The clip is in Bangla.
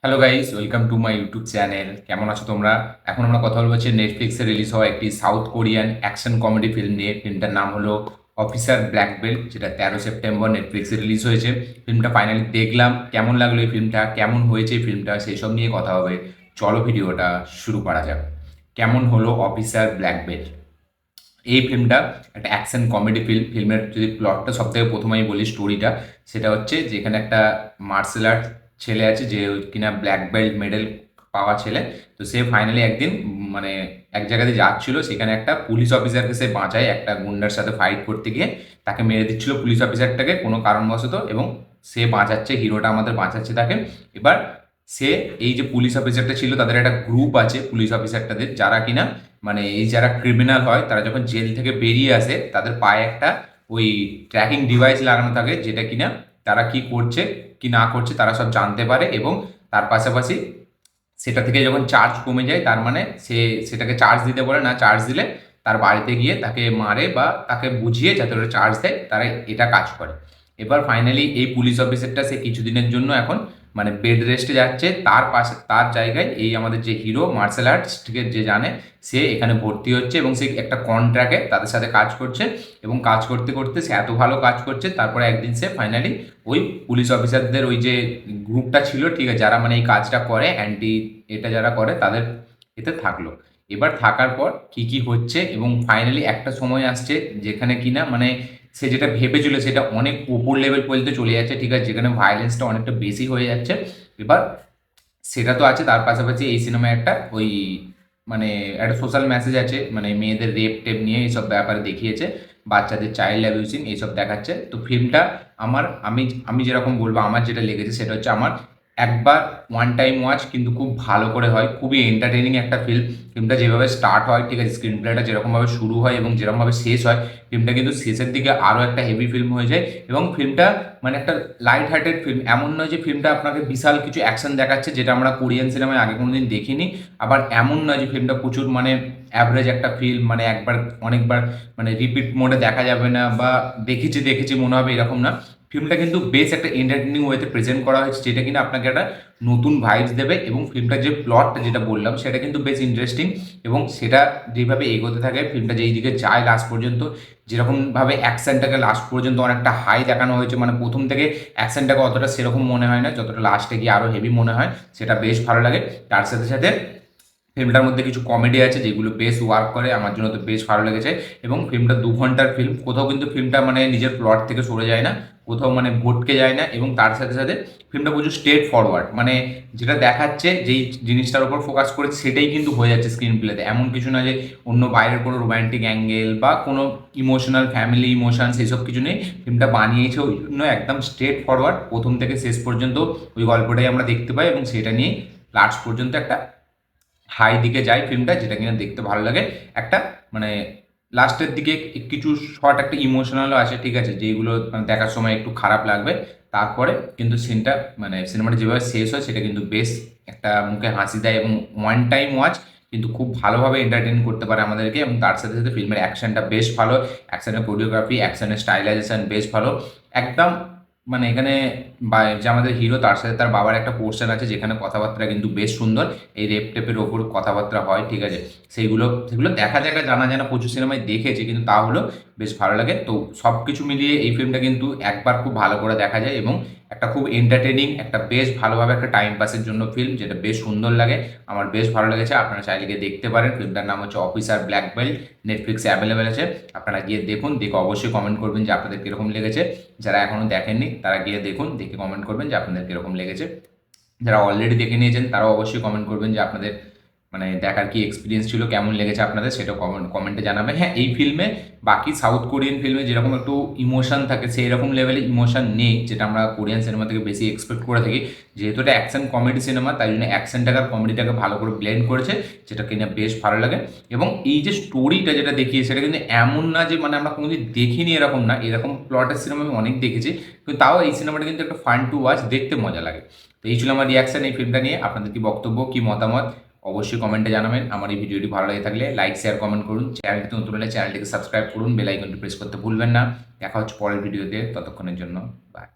Hello guys, welcome to my YouTube channel. কেমন আছো তোমরা? এখন আমরা কথা বলবো হচ্ছে নেটফ্লিক্সে রিলিজ হওয়া একটি south Korean action comedy film নিয়ে। ফিল্মটার নাম হলো অফিসার ব্ল্যাক বেল্ট, যেটা 13 সেপ্টেম্বর নেটফ্লিক্সে রিলিজ হয়েছে। ফিল্মটা ফাইনালি দেখলাম, কেমন লাগলো এই ফিল্মটা, কেমন হয়েছে এই ফিল্মটা, সেই সব নিয়ে কথা হবে। চলো ভিডিওটা শুরু করা যাক। কেমন হলো অফিসার ব্ল্যাক বেল্ট? এই ফিল্মটা একটা অ্যাকশন কমেডি ফিল্ম। ফিল্মের যদি প্লটটা সব থেকে প্রথমে আমি বলি, স্টোরিটা সেটা হচ্ছে যে এখানে একটা মার্শাল আর্ট ছেলে আছে, যে কিনা ব্ল্যাক বেল্ট মেডেল পাওয়া ছেলে। তো সে ফাইনালি একদিন মানে এক জায়গাতে যাচ্ছিল, সেখানে একটা পুলিশ অফিসারকে সে বাঁচায় একটা গুন্ডার সাথে ফাইট করতে গিয়ে। তাকে মেরে দিচ্ছিল পুলিশ অফিসারটাকে কোনো কারণবশত, এবং সে বাঁচাচ্ছে, হিরোটা আমাদের বাঁচাচ্ছে তাকে। এবার সে, এই যে পুলিশ অফিসারটা ছিল, তাদের একটা গ্রুপ আছে পুলিশ অফিসারটাদের, যারা কিনা মানে এই যারা ক্রিমিনাল হয় তারা যখন জেল থেকে বেরিয়ে আসে, তাদের পায়ে একটা ওই ট্র্যাকিং ডিভাইস লাগানো থাকে, যেটা কিনা তারা কি করছে কি না করছে তারা সব জানতে পারে। এবং তার পাশাপাশি সেটা থেকে যখন চার্জ কমে যায়, তার মানে সে সেটাকে চার্জ দিতে বলে, না চার্জ দিলে তার বাড়িতে গিয়ে তাকে মারে বা তাকে বুঝিয়ে যাতে ওরা চার্জ দেয়, তারা এটা কাজ করে। এবার ফাইনালি এই পুলিশ অফিসারটা সে কিছুদিনের জন্য এখন মানে বেড রেস্টে যাচ্ছে, তার পাশে তার জায়গায় এই আমাদের যে হিরো মার্শাল আর্টস থেকে যে জানে, সে এখানে ভর্তি হচ্ছে এবং সে একটা কন্ট্রাক্টে তাদের সাথে কাজ করছে। এবং কাজ করতে করতে সে এত ভালো কাজ করছে, তারপরে একদিন সে ফাইনালি ওই পুলিশ অফিসারদের ওই যে গ্রুপটা ছিল, ঠিক আছে, যারা মানে এই কাজটা করে অ্যান্টি এটা যারা করে, তাদের এতে থাকলো। এবার থাকার পর কি কি হচ্ছে, এবং ফাইনালি একটা সময় আসছে যেখানে কিনা মানে সে যেটা ভেবেছিল সেটা অনেক উপর লেভেল পর্যন্ত চলে যাচ্ছে, ঠিক আছে, যেখানে ভায়োলেন্সটা অনেকটা বেশি হয়ে যাচ্ছে। এবার সেটা তো আছে, তার পাশাপাশি এই সিনেমায় একটা ওই মানে একটা সোশ্যাল মেসেজ আছে, মানে মেয়েদের রেপ টেপ নিয়ে এইসব ব্যাপারে দেখিয়েছে, বাচ্চাদের চাইল্ড অ্যাবিউজিং এইসব দেখাচ্ছে। তো ফিল্মটা আমার আমি আমি যেরকম বলবো, আমার যেটা লেগেছে সেটা হচ্ছে, আমার একবার ওয়ান টাইম ওয়াচ কিন্তু খুব ভালো করে হয়, খুবই এন্টারটেনিং একটা ফিল্ম। ফিল্মটা যেভাবে স্টার্ট হয়, ঠিক আছে, স্ক্রিন প্লেটা যেরকমভাবে শুরু হয় এবং যেরকমভাবে শেষ হয়, ফিল্মটা কিন্তু শেষের দিকে আরও একটা হেভি ফিল্ম হয়ে যায়। এবং ফিল্মটা মানে একটা লাইট হার্টেড ফিল্ম, এমন নয় যে ফিল্মটা আপনাকে বিশাল কিছু অ্যাকশন দেখাচ্ছে, যেটা আমরা কোরিয়ান সিনেমায় আগে কোনোদিন দেখিনি। আবার এমন নয় যে ফিল্মটা প্রচুর মানে অ্যাভারেজ একটা ফিল্ম, মানে একবার অনেকবার মানে রিপিট মোডে দেখা যাবে না, বা দেখেছি দেখেছি মনে হবে, এরকম না। ফিল্মটা কিন্তু বেশ একটা এন্টারটেনিং ওয়েতে প্রেজেন্ট করা হয়েছে, যেটা কিনা আপনাকে একটা নতুন ভাইবস দেবে। এবং ফিল্মটার যে প্লটটা যেটা বললাম, সেটা কিন্তু বেশ ইন্টারেস্টিং। এবং সেটা যেভাবে এগোতে থাকে, ফিল্মটা যেই দিকে যায় লাস্ট পর্যন্ত, যেরকমভাবে অ্যাকশনটাকে লাস্ট পর্যন্ত অনেকটা হাই দেখানো হয়েছে, মানে প্রথম থেকে অ্যাকশনটাকে অতটা সেরকম মনে হয় না, যতটা লাস্টে গিয়ে আরও হেভি মনে হয়, সেটা বেশ ভালো লাগে। তার সাথে সাথে ফিল্মটার মধ্যে কিছু কমেডি আছে যেগুলো বেশ ওয়ার্ক করে, আমার জন্য তো বেশ ভালো লেগেছে। এবং ফিল্মটা 2 ঘন্টার ফিল্ম, কোথাও কিন্তু ফিল্মটা মানে নিজের প্লট থেকে সরে যায় না, কোথাও মানে ভটকে যায় না। এবং তার সাথে সাথে ফিল্মটা প্রচুর স্ট্রেট ফরওয়ার্ড, মানে যেটা দেখাচ্ছে যেই জিনিসটার উপর ফোকাস করেছে সেটাই কিন্তু হয়ে যাচ্ছে স্ক্রিন প্লেতে। এমন কিছু না যে অন্য বাইরের কোনো রোম্যান্টিক অ্যাঙ্গেল বা কোনো ইমোশনাল ফ্যামিলি ইমোশন সেসব কিছু নেই। ফিল্মটা বানিয়েছে ওই জন্য একদম স্ট্রেট ফরওয়ার্ড, প্রথম থেকে শেষ পর্যন্ত ওই গল্পটাই আমরা দেখতে পাই, এবং সেটা নিয়ে লাস্ট পর্যন্ত একটা হাই দিকে যায় ফিল্মটা, যেটা কিনা দেখতে ভালো লাগে। একটা মানে লাস্টের দিকে কিছু শর্ট একটা ইমোশনালও আছে, ঠিক আছে, যেগুলো মানে দেখার সময় একটু খারাপ লাগবে। তারপরে কিন্তু সিনটা মানে সিনেমাটা যেভাবে শেষ হয়, সেটা কিন্তু বেশ একটা মুখে হাসি দেয়, এবং ওয়ান টাইম ওয়াচ কিন্তু খুব ভালোভাবে এন্টারটেইন করতে পারে আমাদেরকে। এবং তার সাথে সাথে ফিল্মের অ্যাকশনটা বেশ ভালো, অ্যাকশনের কোরিওগ্রাফি, অ্যাকশনের স্টাইলাইজেশন বেশ ভালো একদম। মানে এখানে বা যে আমাদের হিরো, তার সাথে তার বাবার একটা পোর্শন আছে, যেখানে কথাবার্তা কিন্তু বেশ সুন্দর, এই রেপ টেপের ওপর কথাবার্তা হয়, ঠিক আছে। সেগুলো সেগুলো দেখা দেখা জানা জানা প্রচুর সিনেমায় দেখেছি, কিন্তু তা হলো বেশ ভালো লাগে। তো সব কিছু মিলিয়ে এই ফিল্মটা কিন্তু একবার খুব ভালো করে দেখা যায়, এবং একটা খুব এন্টারটেনিং, একটা বেশ ভালোভাবে একটা টাইম পাসের জন্য ফিল্ম, যেটা বেশ সুন্দর লাগে। আমার বেশ ভালো লেগেছে, আপনারা চাইলে গিয়ে দেখতে পারেন। ফিল্মটার নাম হচ্ছে অফিসার ব্ল্যাক বেল্ট, নেটফ্লিক্সে অ্যাভেলেবেল আছে। আপনারা গিয়ে দেখুন, দেখে অবশ্যই কমেন্ট করবেন যে আপনাদের কীরকম লেগেছে। যারা এখনও দেখেননি তারা গিয়ে দেখুন, দেখে কমেন্ট করবেন যে আপনাদের কীরকম লেগেছে। যারা অলরেডি দেখে নিয়েছেন তারাও অবশ্যই কমেন্ট করবেন যে আপনাদের মানে দেখার কি এক্সপিরিয়েন্স ছিল, কেমন লেগেছে আপনাদের, সেটাও কমেন্টে জানাবেন। হ্যাঁ, এই ফিল্মে বাকি সাউথ কোরিয়ান ফিল্মে যেরকম একটু ইমোশন থাকে, সেই রকম লেভেলে ইমোশন নেই, যেটা আমরা কোরিয়ান সিনেমা থেকে বেশি এক্সপেক্ট করে থাকি। যেহেতু এটা অ্যাকশন কমেডি সিনেমা, তাই জন্য অ্যাকশনটাকে আর কমেডিটাকে ভালো করে ব্লেন্ড করেছে, যেটা কিনা বেশ ভালো লাগে। এবং এই যে স্টোরিটা যেটা দেখিয়ে, সেটা কিন্তু এমন না যে মানে আমরা কোনোদিন দেখিনি, এরকম না, এরকম প্লটের সিনেমা আমি অনেক দেখেছি, কিন্তু তাও এই সিনেমাটা কিন্তু একটা ফান টু ওয়াচ, দেখতে মজা লাগে। তো এই ছিল আমার রিয়াকশন এই ফিল্মটা নিয়ে। আপনাদের কি বক্তব্য, কি মতামত, অবশ্যই কমেন্টে জানাবেন। আমার এই ভিডিওটি ভালো লাগে থাকলে লাইক শেয়ার কমেন্ট করুন। চ্যানেলটি নতুন হলে চ্যানেলটিকে সাবস্ক্রাইব করুন, বেল আইকনটি প্রেস করতে ভুলবেন না। দেখা হচ্ছে পরের ভিডিওতে, ততক্ষণের জন্য বাই।